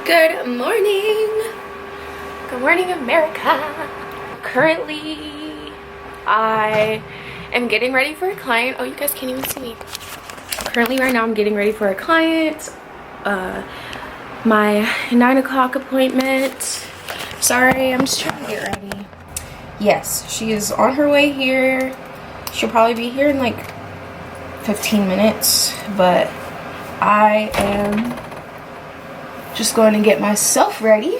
Good morning. Good morning, America. Currently, I am getting ready for a client. Oh, you guys can't even see me. Currently, right now, I'm getting ready for a client. My 9 o'clock appointment. Sorry, I'm just trying to get ready. Yes, she is on her way here. She'll probably be here in like 15 minutes, but I am just going to get myself ready.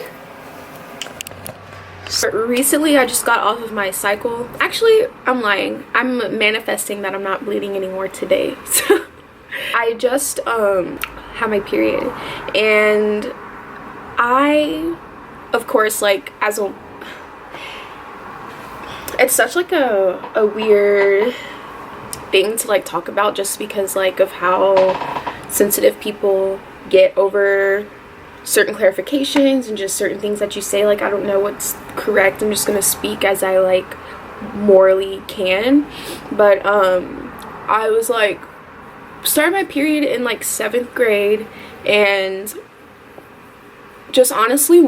So recently I just got off of my cycle. Actually, I'm lying. I'm manifesting that I'm not bleeding anymore today. So I just had my period, and I, of course, like, it's such like a weird thing to like talk about, just because like of how sensitive people get over certain clarifications and just certain things that you say. Like, I don't know what's correct. I'm just gonna speak as I like morally can. But I was like started my period in like 7th grade, and just honestly,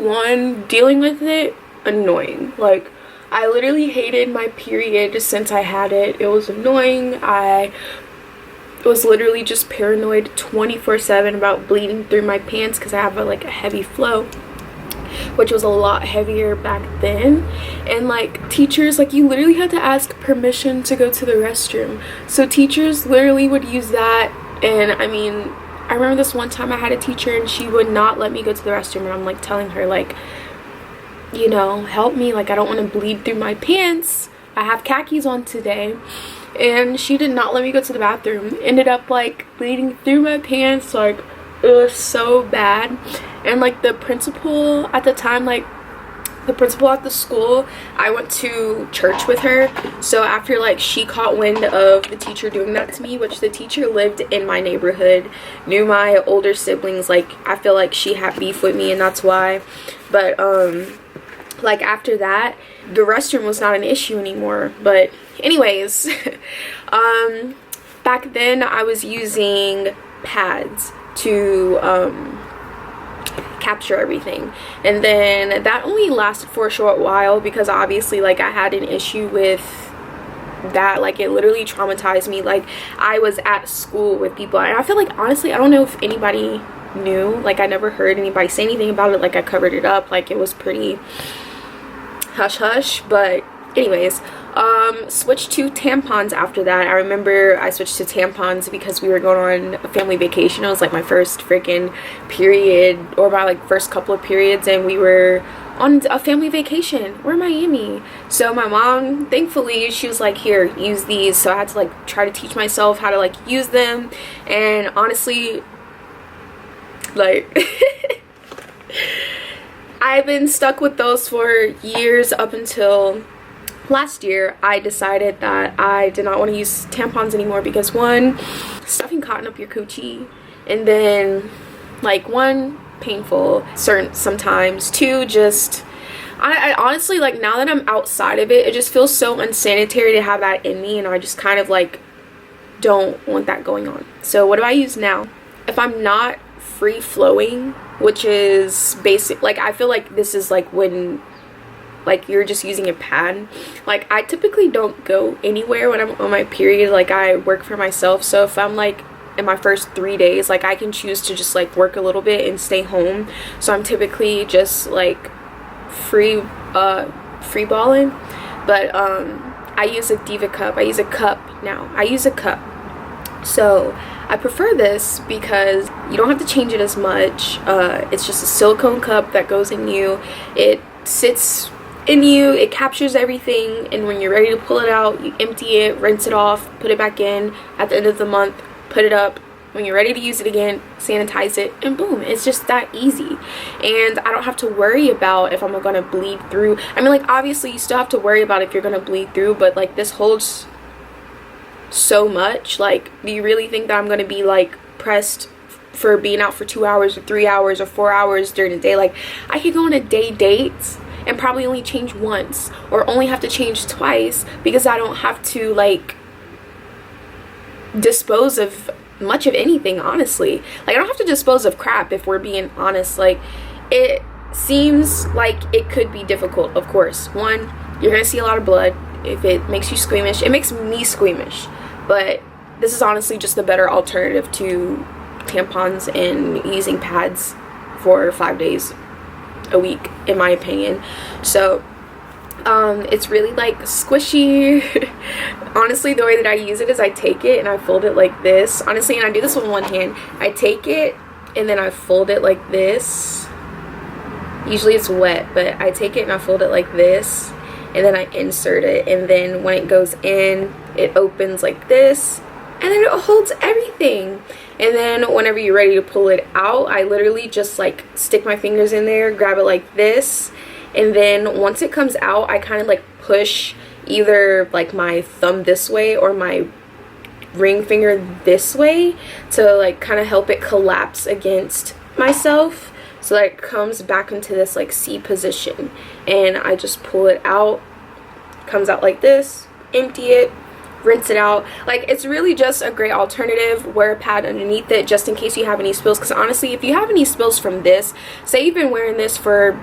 dealing with it annoying. Like, I literally hated my period since I had it. It was annoying. I was literally just paranoid 24/7 about bleeding through my pants because I have a heavy flow, which was a lot heavier back then. And like, teachers, like, you literally had to ask permission to go to the restroom. So teachers literally would use that. And I mean, I remember this one time I had a teacher and she would not let me go to the restroom, and I'm like telling her, like, you know, help me, like, I don't want to bleed through my pants. I have khakis on today. And she did not let me go to the bathroom. Ended up like bleeding through my pants, like it was so bad. And like the principal at the time, like the principal at the school, I went to church with her. So after like she caught wind of the teacher doing that to me, which the teacher lived in my neighborhood, knew my older siblings, like I feel like she had beef with me, and that's why. But like after that, the restroom was not an issue anymore. But anyways, back then I was using pads to capture everything, and then that only lasted for a short while because obviously like I had an issue with that. Like, it literally traumatized me. Like, I was at school with people, and I feel like, honestly, I don't know if anybody knew. Like, I never heard anybody say anything about it. Like, I covered it up. Like, it was pretty hush hush. But anyways, switched to tampons after that. I remember I switched to tampons because we were going on a family vacation. It was like my first freaking period, or my like first couple of periods, and we were on a family vacation. We're in Miami. So my mom, thankfully, she was like, here, use these. So I had to like try to teach myself how to like use them. And honestly, like I've been stuck with those for years. Up until last year, I decided that I did not want to use tampons anymore because, one, stuffing cotton up your coochie, and then like, one, painful sometimes, two, just I honestly, like, now that I'm outside of it, it just feels so unsanitary to have that in me, and I just kind of like don't want that going on. So what do I use now? If I'm not free flowing, which is basic, like, I feel like this is like when like you're just using a pad. Like, I typically don't go anywhere when I'm on my period. Like, I work for myself, so if I'm like in my first 3 days, like, I can choose to just like work a little bit and stay home. So I'm typically just like free balling. But I use a Diva cup. I use a cup now. I use a cup. So I prefer this because you don't have to change it as much. It's just a silicone cup that goes in you. It sits in you, it captures everything, and when you're ready to pull it out, you empty it, rinse it off, put it back in at the end of the month, put it up. When you're ready to use it again, sanitize it, and boom, it's just that easy. And I don't have to worry about if I'm gonna bleed through. I mean, like, obviously you still have to worry about if you're gonna bleed through, but like, this holds so much. Like, do you really think that I'm gonna be like pressed for being out for 2 hours or 3 hours or 4 hours during the day? Like, I could go on a day dates and probably only change once, or only have to change twice, because I don't have to like dispose of much of anything, honestly. Like, I don't have to dispose of crap, if we're being honest. Like, it seems like it could be difficult. Of course, one, you're gonna see a lot of blood. If it makes you squeamish, it makes me squeamish, but this is honestly just a better alternative to tampons and using pads for 5 days a week, in my opinion. So it's really like squishy. Honestly, the way that I use it is I take it and I fold it like this. Honestly, and I do this with one hand. I take it and then I fold it like this. Usually it's wet, but I take it and I fold it like this, and then I insert it, and then when it goes in, it opens like this, and then it holds everything. And then whenever you're ready to pull it out, I literally just like stick my fingers in there, grab it like this, and then once it comes out, I kind of like push either like my thumb this way or my ring finger this way to like kind of help it collapse against myself, so that it comes back into this like C position. And I just pull it out, comes out like this, empty it, rinse it out. Like, it's really just a great alternative. Wear a pad underneath it just in case you have any spills, because honestly, if you have any spills from this, say you've been wearing this for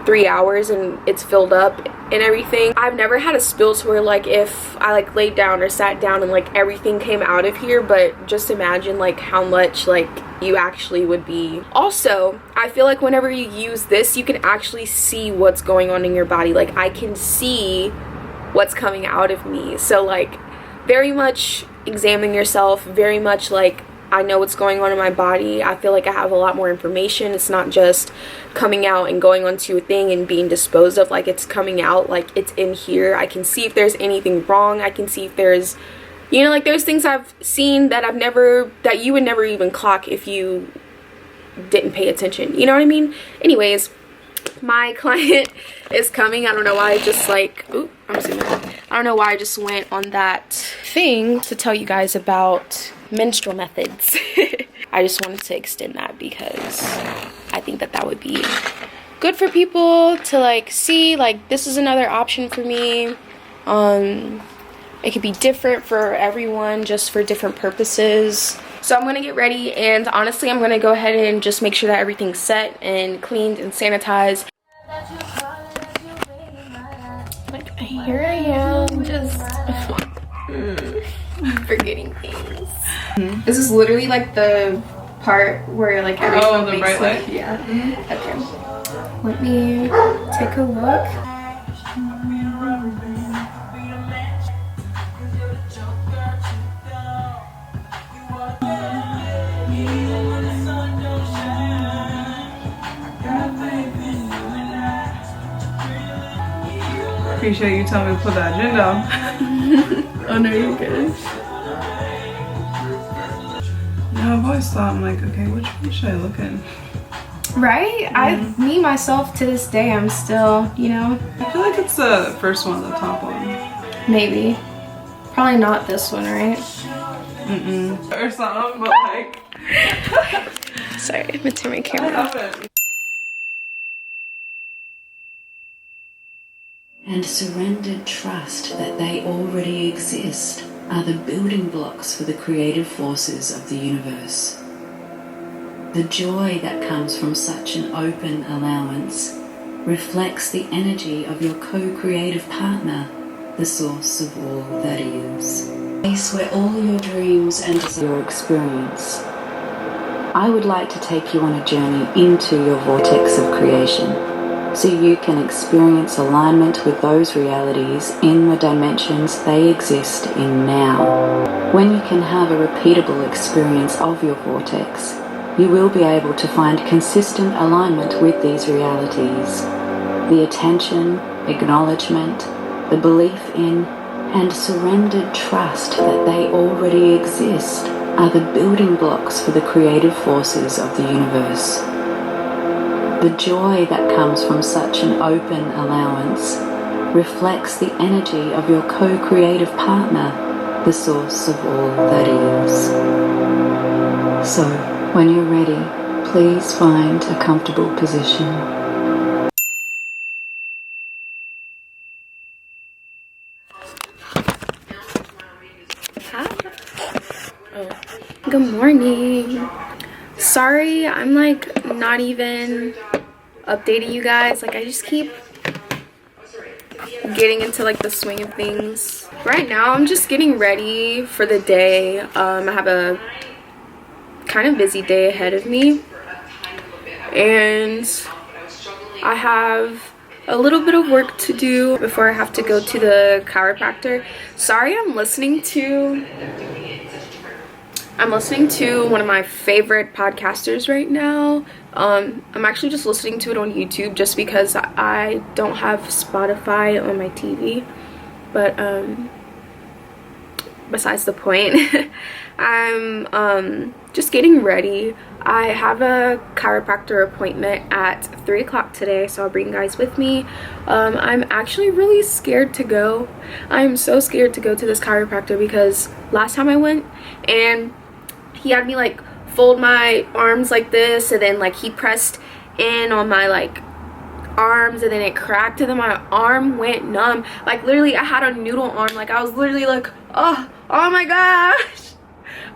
3 hours and it's filled up and everything. I've never had a spill to where like if I like laid down or sat down and like everything came out of here, but just imagine like how much like you actually would be. Also, I feel like whenever you use this, you can actually see what's going on in your body. Like, I can see what's coming out of me. So like, very much examine yourself, very much like I know what's going on in my body. I feel like I have a lot more information. It's not just coming out and going onto a thing and being disposed of. Like, it's coming out, like it's in here. I can see if there's anything wrong. I can see if there's, you know, like there's things I've seen that that you would never even clock if you didn't pay attention. You know what I mean? Anyways, my client is coming. I don't know why I just like, ooh, I'm zooming. I don't know why I just went on that thing to tell you guys about menstrual methods. I just wanted to extend that because I think that that would be good for people to like see, like, this is another option for me. It could be different for everyone, just for different purposes. So I'm gonna get ready, and honestly I'm gonna go ahead and just make sure that everything's set and cleaned and sanitized. Like, here I am, just forgetting things. This is literally like the part where like everything makes right like, yeah. Okay. Let me take a look. Appreciate you telling me to put that agenda. Oh no, you're good. No, I've always thought, I'm like, okay, which one should I look in? Right? Me myself to this day, I'm still, you know. I feel like it's the first one, the top one. Maybe. Probably not this one, right? Or something, but like. Sorry, I'm gonna turn my camera off. And surrendered trust that they already exist are the building blocks for the creative forces of the universe. The joy that comes from such an open allowance reflects the energy of your co-creative partner, the source of all that is. A place where all your dreams and your experience. I would like to take you on a journey into your vortex of creation, so you can experience alignment with those realities in the dimensions they exist in now. When you can have a repeatable experience of your vortex, you will be able to find consistent alignment with these realities. The attention, acknowledgement, the belief in, and surrendered trust that they already exist are the building blocks for the creative forces of the universe. The joy that comes from such an open allowance reflects the energy of your co-creative partner, the source of all that is. So, when you're ready, please find a comfortable position. Good morning. Sorry, I'm like not even updating you guys. Like, I just keep getting into like the swing of things. Right now I'm just getting ready for the day. I have a kind of busy day ahead of me, and I have a little bit of work to do before I have to go to the chiropractor. Sorry, I'm listening to one of my favorite podcasters right now. I'm actually just listening to it on YouTube just because I don't have Spotify on my TV. But besides the point, I'm just getting ready. I have a chiropractor appointment at 3 o'clock today, so I'll bring you guys with me. I'm actually really scared to go. I'm so scared to go to this chiropractor because last time I went, and he had me like fold my arms like this, and then like he pressed in on my like arms, and then it cracked, and then my arm went numb. Like literally I had a noodle arm. Like I was literally like, oh my gosh.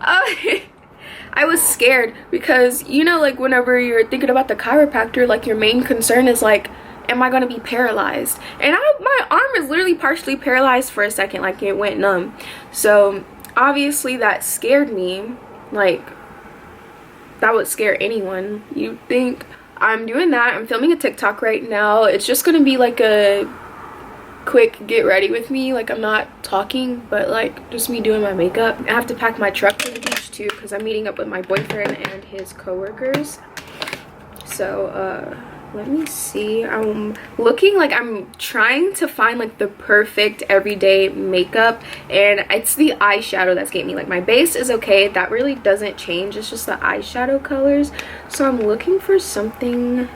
I was scared because, you know, like whenever you're thinking about the chiropractor, like your main concern is like, am I gonna be paralyzed? And my arm is literally partially paralyzed for a second, like it went numb. So obviously that scared me. Like that would scare anyone, you'd think. I'm doing that. I'm filming a TikTok right now. It's just gonna be like a quick get ready with me. Like I'm not talking, but like just me doing my makeup. I have to pack my truck for the beach too because I'm meeting up with my boyfriend and his co-workers. So let me see. I'm looking, like I'm trying to find like the perfect everyday makeup, and it's the eyeshadow that's getting me. Like my base is okay, that really doesn't change, it's just the eyeshadow colors. So I'm looking for something.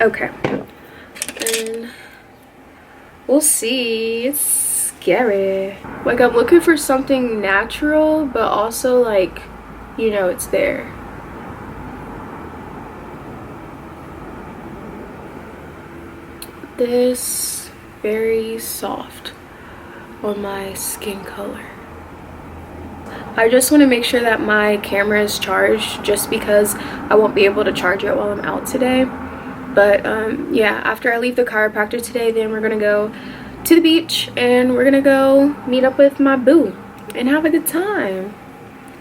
Okay, and we'll see. It's scary. Like I'm looking for something natural, but also like, you know, it's there. This very soft on my skin color. I just want to make sure that my camera is charged, just because I won't be able to charge it while I'm out today. But yeah, after I leave the chiropractor today, then we're gonna go to the beach and we're gonna go meet up with my boo and have a good time.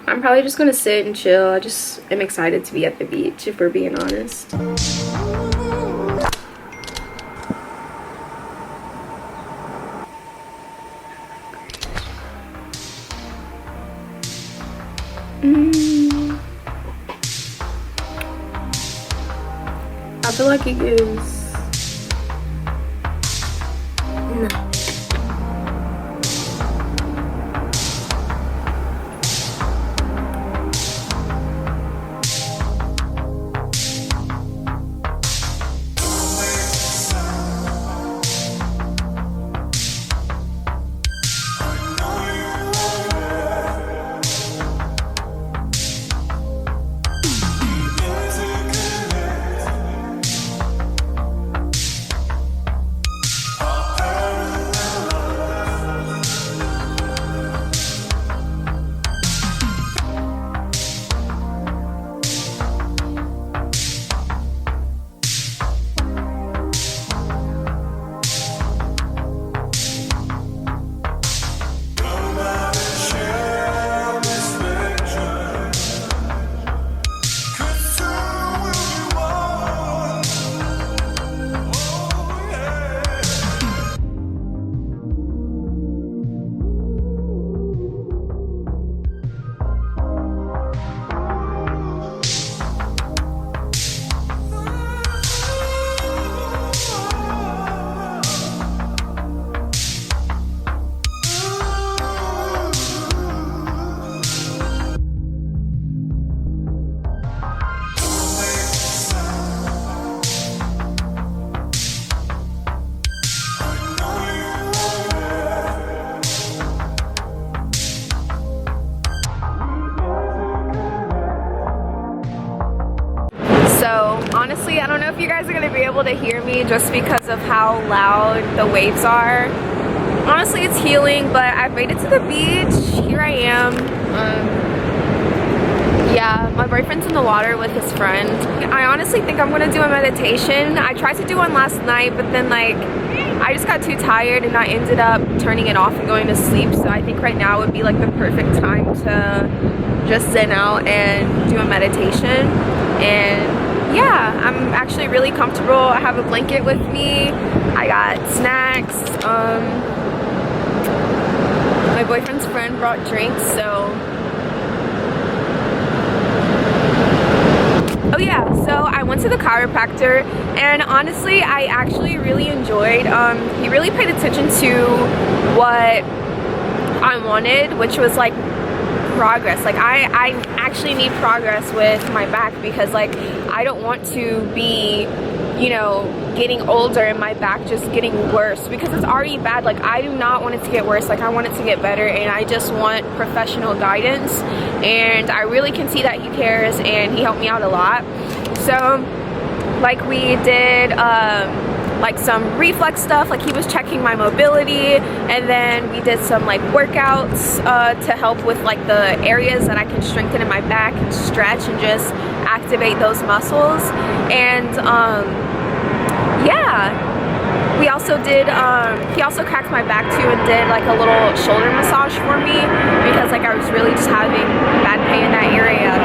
I'm probably just gonna sit and chill. I just am excited to be at the beach, if we're being honest. I feel like it gives honestly, I don't know if you guys are gonna be able to hear me just because of how loud the waves are. Honestly, it's healing, but I've made it to the beach. Here I am. Yeah, my boyfriend's in the water with his friend. I honestly think I'm gonna do a meditation. I tried to do one last night, but then like I just got too tired and I ended up turning it off and going to sleep. So I think right now would be like the perfect time to just zen out and do a meditation. And yeah, I'm actually really comfortable. I have a blanket with me. I got snacks. My boyfriend's friend brought drinks, so. Oh yeah, so I went to the chiropractor and honestly I actually really enjoyed, he really paid attention to what I wanted, which was like progress. Like I actually need progress with my back because like I don't want to be, you know, getting older and my back just getting worse because it's already bad. Like I do not want it to get worse. Like I want it to get better and I just want professional guidance, and I really can see that he cares and he helped me out a lot. So like we did like some reflex stuff, like he was checking my mobility, and then we did some like workouts to help with like the areas that I can strengthen in my back and stretch and just activate those muscles. And yeah, we also did he also cracked my back too and did like a little shoulder massage for me because like I was really just having bad pain in that area.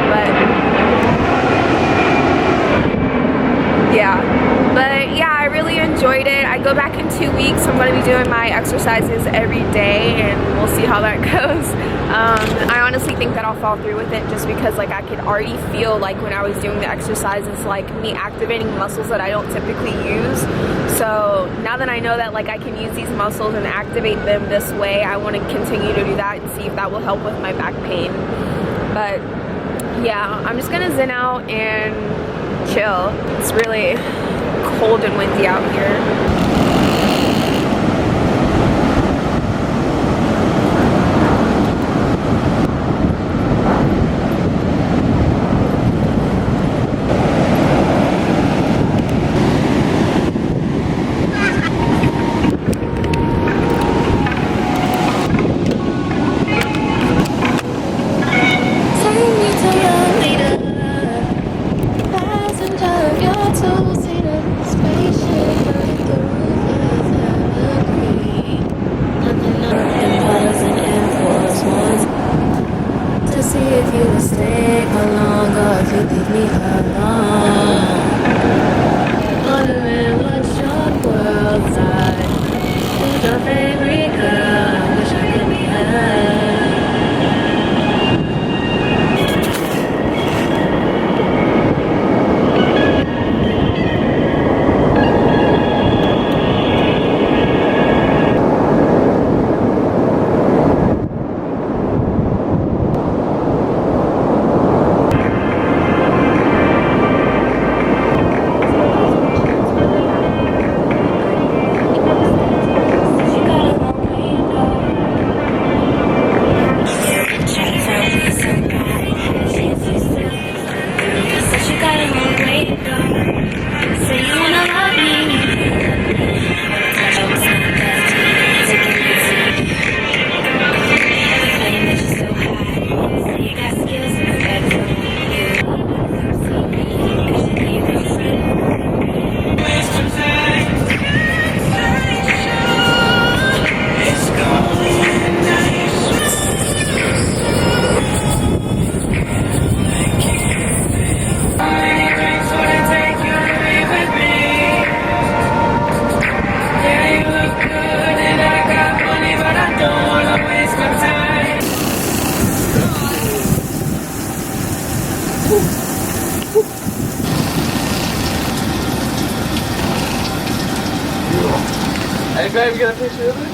But yeah, I really enjoyed it. I go back in 2 weeks. I'm going to be doing my exercises every day and we'll see how that goes. I honestly think that I'll fall through with it just because like I could already feel like when I was doing the exercises like me activating muscles that I don't typically use. So now that I know that like I can use these muscles and activate them this way, I want to continue to do that and see if that will help with my back pain. But yeah, I'm just gonna zen out and chill. It's really cold and windy out here. Hey babe, you got a picture of it?